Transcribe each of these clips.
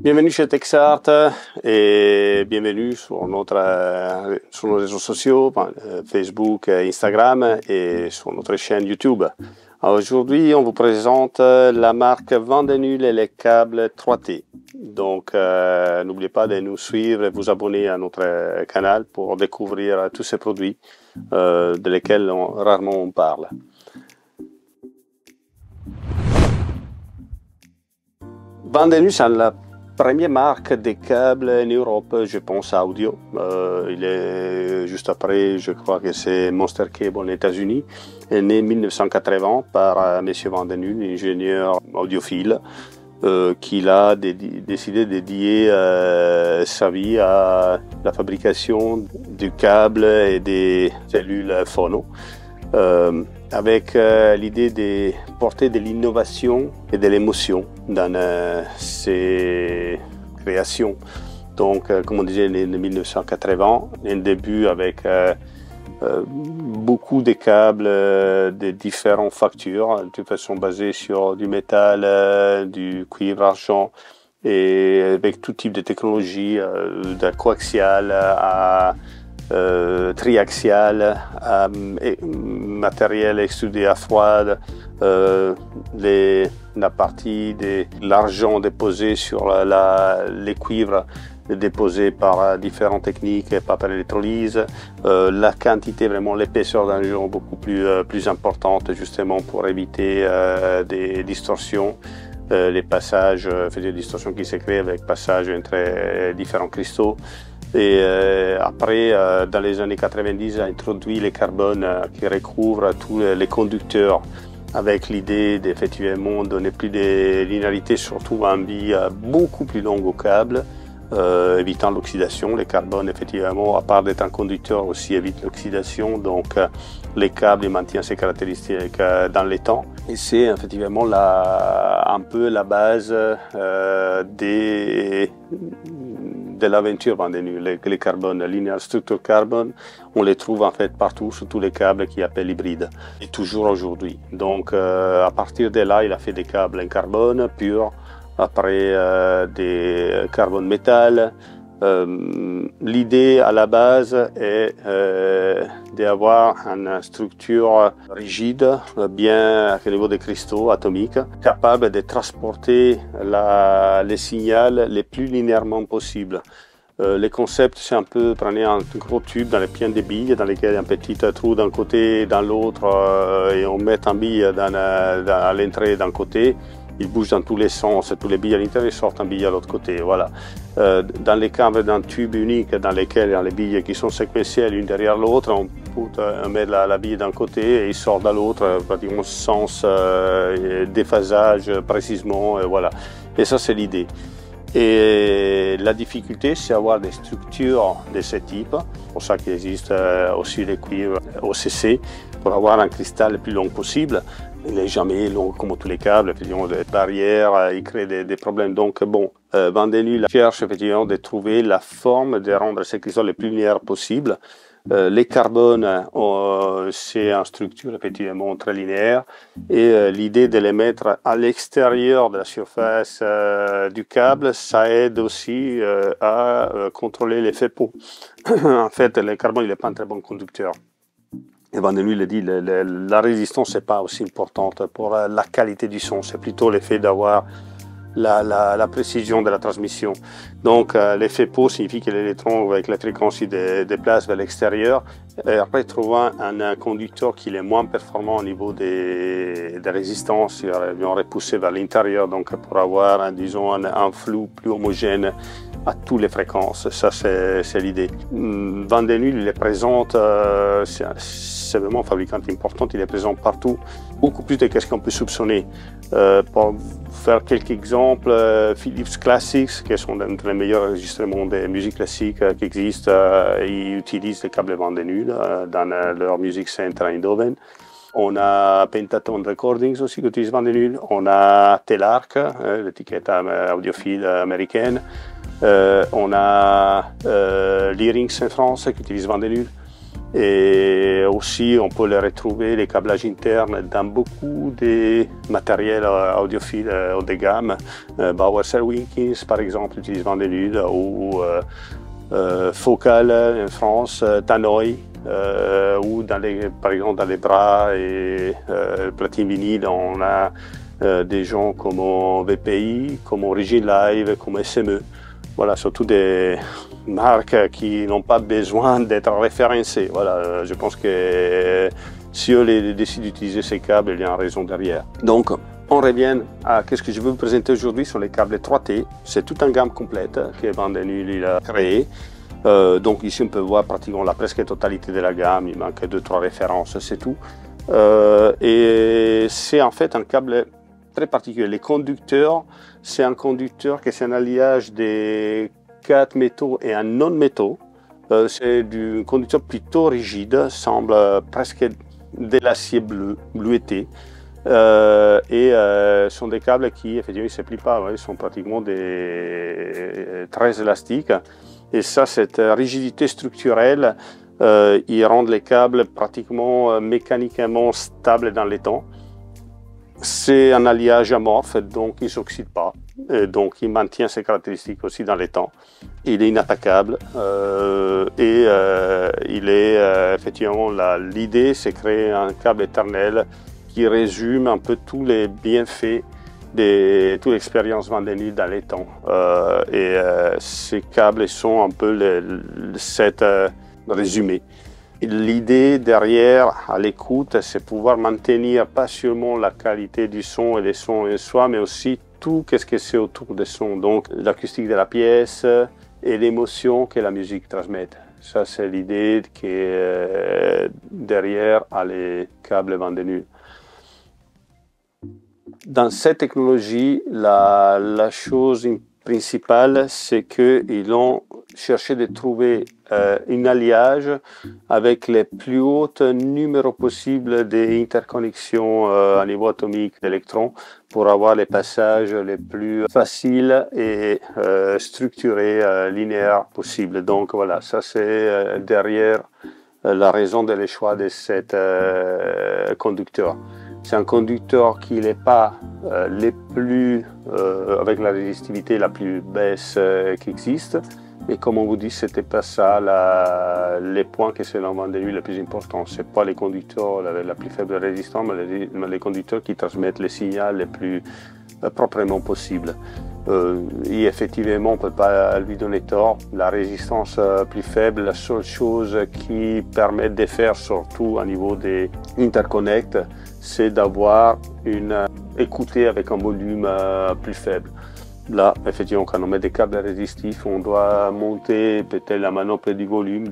Bienvenue chez Texart et bienvenue sur nos réseaux sociaux, Facebook, Instagram et sur notre chaîne YouTube. Aujourd'hui, on vous présente la marque Vandenul et les câbles 3T. Donc, n'oubliez pas de nous suivre et vous abonner à notre canal pour découvrir tous ces produits de lesquels rarement on parle. Vandenul, c'est la première marque des câbles en Europe, je pense, audio. Il est juste après, je crois que c'est Monster Cable aux États-Unis. Il est né en 1980 par M. Vandenul, ingénieur audiophile, qui a décidé de dédier sa vie à la fabrication du câble et des cellules phono. Avec l'idée de porter de l'innovation et de l'émotion dans ses créations. Donc, comme on disait, en 1980, un début avec beaucoup de câbles de différentes factures, de toute façon basés sur du métal, du cuivre, argent, et avec tout type de technologie, de coaxial à triaxial, matériel extrudé à froide, la partie de l'argent déposé sur les cuivres déposés par différentes techniques, pas par l'électrolyse, la quantité, vraiment l'épaisseur d'un jour beaucoup plus importante justement pour éviter des distorsions. Les passages, des distorsions qui se créent avec passage entre différents cristaux. Et après, dans les années 90, a introduit les carbones qui recouvrent tous les conducteurs avec l'idée d'effectivement donner plus de linéarité, surtout un billet beaucoup plus long au câble, évitant l'oxydation. Les carbones, effectivement, à part d'être un conducteur, aussi évitent l'oxydation. Donc, les câbles maintiennent ces caractéristiques dans les temps. Et c'est effectivement un peu la base de l'aventure Vandenul. Les carbones, linear structure carbon, on les trouve en fait partout sur tous les câbles qui appellent hybrides, et toujours aujourd'hui. Donc à partir de là, il a fait des câbles en carbone pur, après des carbone métal. L'idée à la base est d'avoir une structure rigide, bien au niveau des cristaux atomiques, capable de transporter les signaux les plus linéairement possible. Le concept, c'est un peu prendre un gros tube dans les pieds des billes, dans lesquels il y a un petit trou d'un côté et dans l'autre, et on met un billet à l'entrée d'un côté. Il bouge dans tous les sens, tous les billes à l'intérieur sortent un billet à l'autre côté. Voilà. Dans les câbles d'un tube unique dans lesquels il y a les billes qui sont séquencées l'une derrière l'autre, on met la bille d'un côté et il sort de l'autre, pratiquement sans déphasage précisément. Voilà. Et ça, c'est l'idée. Et la difficulté, c'est avoir des structures de ce type. C'est pour ça qu'il existe aussi les cuivres OCC, pour avoir un cristal le plus long possible. Il n'est jamais long comme tous les câbles, effectivement, des barrières, il crée des problèmes. Donc, bon, Vandenul cherche effectivement de trouver la forme de rendre ces cristaux les plus linéaires possible. Les carbones, c'est une structure effectivement très linéaire, et l'idée de les mettre à l'extérieur de la surface du câble, ça aide aussi à contrôler l'effet pot. En fait, le carbone, il n'est pas un très bon conducteur. Et Vandenul le dit, la résistance n'est pas aussi importante pour la qualité du son, c'est plutôt l'effet d'avoir la précision de la transmission. Donc l'effet pot signifie que l'électron avec la fréquence se déplace vers l'extérieur, et après trouvant un conducteur qui est moins performant au niveau des résistances, ils vont repousser vers l'intérieur, donc pour avoir disons un flux plus homogène à toutes les fréquences. Ça, c'est l'idée. Vandenul, il est présent, c'est vraiment un fabricant important, il est présent partout, beaucoup plus de ce qu'on peut soupçonner. Pour faire quelques exemples, Philips Classics, qui sont un des meilleurs enregistrements de musique classique qui existent, ils utilisent les câbles Vandenul dans leur music center à Eindhoven. On a Pentaton Recordings aussi qui utilise Vandenul. On a Telarc, l'étiquette audiophile américaine. On a Lyrinx en France qui utilise Vandenul. Et aussi, on peut les retrouver, les câblages internes, dans beaucoup de matériels audiophiles haut de gamme. Bowers-Wilkins, par exemple, utilise Vent des Nudes, ou Focal en France, Tannoy, ou par exemple dans les bras et platine vinyle, on a des gens comme VPI, comme Origin Live, comme SME. Voilà, surtout des marques qui n'ont pas besoin d'être référencées. Voilà, je pense que si eux décident d'utiliser ces câbles, il y a une raison derrière. Donc, on revient à ce que je veux vous présenter aujourd'hui sur les câbles 3T. C'est toute une gamme complète que Vent des Nules a créée. Donc ici, on peut voir pratiquement la presque totalité de la gamme. Il manque 2-3 références, c'est tout. Et c'est en fait un câble très particulier. Les conducteurs, c'est un conducteur qui est un alliage des 4 métaux et un non-métaux. C'est du conducteur plutôt rigide, semble presque de l'acier bleuté. Sont des câbles qui, effectivement, ne se plient pas. Ils sont pratiquement très élastiques. Et ça, cette rigidité structurelle, ils rendent les câbles pratiquement mécaniquement stables dans les temps. C'est un alliage amorphe, donc il ne s'oxyde pas. Et donc il maintient ses caractéristiques aussi dans les temps. Il est inattaquable il est effectivement l'idée, c'est créer un câble éternel qui résume un peu tous les bienfaits de toute l'expérience Vent des Nules dans les temps. Ces câbles sont un peu cet résumé. L'idée derrière, à l'écoute, c'est pouvoir maintenir pas seulement la qualité du son et des sons en soi, mais aussi tout ce que c'est autour des sons. Donc l'acoustique de la pièce et l'émotion que la musique transmet. Ça, c'est l'idée qui est derrière les câbles Vent des Nules. Dans cette technologie, la chose principale, c'est qu'ils ont cherché de trouver un alliage avec les plus hauts numéros possibles d'interconnexions à niveau atomique d'électrons pour avoir les passages les plus faciles et structurés, linéaires possibles. Donc voilà, ça c'est derrière la raison de le choix de cet conducteur. C'est un conducteur qui n'est pas avec la résistivité la plus basse qui existe. Et comme on vous dit, c'était pas ça les points que c'est dans Vent des Nules le plus important. C'est pas les conducteurs la plus faible résistance, mais les conducteurs qui transmettent les signaux les plus proprement possible. Et effectivement, on ne peut pas lui donner tort. La résistance plus faible, la seule chose qui permet de faire, surtout au niveau des interconnects, c'est d'avoir écouter avec un volume plus faible. Là, effectivement, quand on met des câbles résistifs, on doit monter peut-être la manople du volume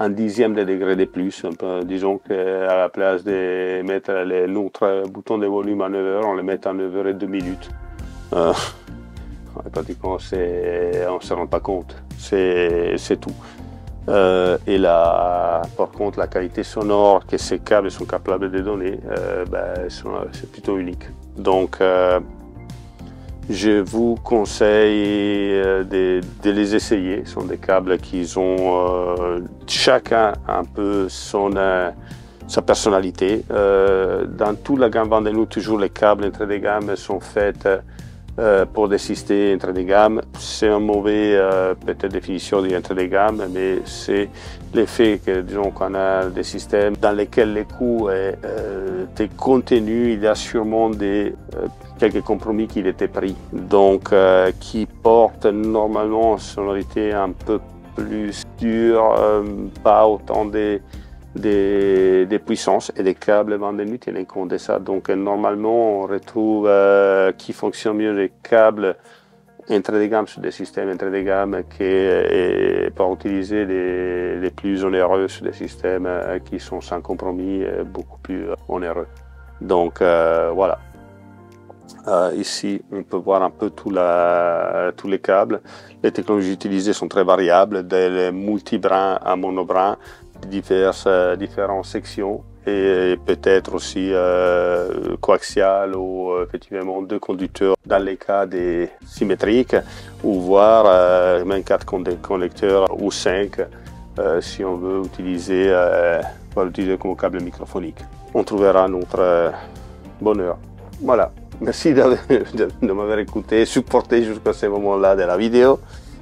un dixième de degré de plus. Disons qu'à la place de mettre notre bouton de volume à 9 heures, on le met à 9h02. Pratiquement, on ne se rend pas compte. C'est tout. Et là, par contre, la qualité sonore que ces câbles sont capables de donner, c'est plutôt unique. Donc, je vous conseille de les essayer. Ce sont des câbles qui ont chacun un peu sa personnalité. Dans toute la gamme Vent des Nules, toujours les câbles entre des gammes sont faits pour des systèmes entre des gammes. C'est une mauvaise peut-être définition d'entre des gammes, mais c'est l'effet que, disons, qu'on a des systèmes dans lesquels les coûts étaient contenus, il y a sûrement quelques compromis qui étaient pris, donc qui portent normalement une sonorité un peu plus dure, pas autant des puissances, et des câbles Vent des Nules tiennent compte de ça. Donc normalement on retrouve qui fonctionne mieux les câbles entre des gammes sur des systèmes entre des gammes pour utiliser les plus onéreux sur des systèmes qui sont sans compromis beaucoup plus onéreux. Donc voilà. Ici, on peut voir un peu tous les câbles. Les technologies utilisées sont très variables, des multi-brins à monobrins, différentes sections, et peut-être aussi coaxial ou effectivement 2 conducteurs dans les cas des symétriques, ou voire même 4 connecteurs ou 5 si on veut utiliser, l'utiliser comme câble microphonique. On trouvera notre bonheur. Voilà, merci de m'avoir écouté et supporté jusqu'à ce moment-là de la vidéo.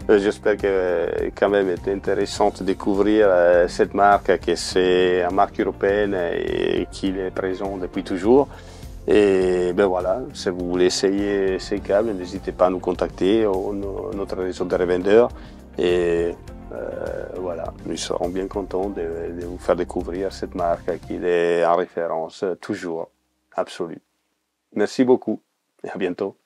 J'espère que quand même était intéressant de découvrir cette marque, que c'est une marque européenne et qu'il est présent depuis toujours. Et ben voilà, si vous voulez essayer ces câbles, n'hésitez pas à nous contacter ou notre réseau de revendeurs. Et voilà, nous serons bien contents de vous faire découvrir cette marque qui est en référence toujours absolue. Merci beaucoup et à bientôt.